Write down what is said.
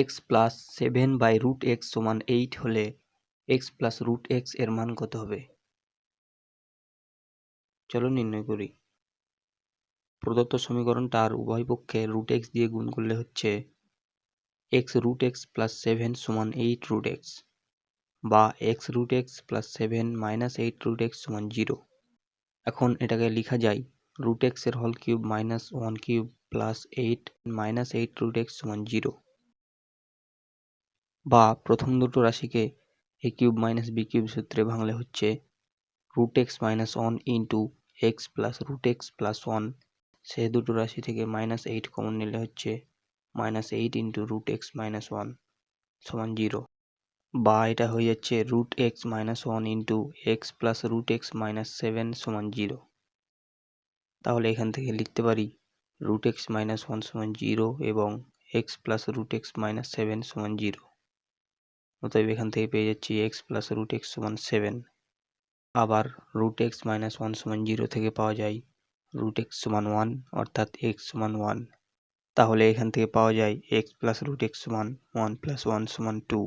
X plus 7/√x সমান 8 হলে x plus root x এর মান কত হবে? চলো নির্ণয় করি। প্রদত্ত সমীকরণটার উভয় পক্ষে √x দিয়ে গুণ করলে হচ্ছে x√x প্লাস 7 সমান 8√x, বা x√x প্লাস 7 মাইনাস 8√x সমান 0। এখন এটাকে লেখা যায় √x এর whole cube minus 1 cube plus 8 minus 8√x সমান 0, বা প্রথম দুটো রাশিকে a cube minus b cube সূত্রে ভাঙলে হচ্ছে √x minus 1 into X plus √x plus 1, সে দুটো রাশি থেকে মাইনাস 8 কমন নিলে হচ্ছে মাইনাস 8 ইন্টু √x মাইনাস 1 সমান 0, বা এটা হয়ে যাচ্ছে √x minus 1 into X plus √x minus 7 সমান 0। তাহলে এখান থেকে লিখতে পারি √x মাইনাস 1 সমান 0 এবং x প্লাস √x মাইনাস 7 সমান 0। অতএব এখান থেকে পেয়ে যাচ্ছি x প্লাস √x সমান 7। আবার √x মাইনাস 1 সমান 0 থেকে পাওয়া যায় √x সমান 1, অর্থাৎ x সমান 1। তাহলে এখান থেকে পাওয়া যায় x প্লাস √x সমান 1 প্লাস 1 সমান 2।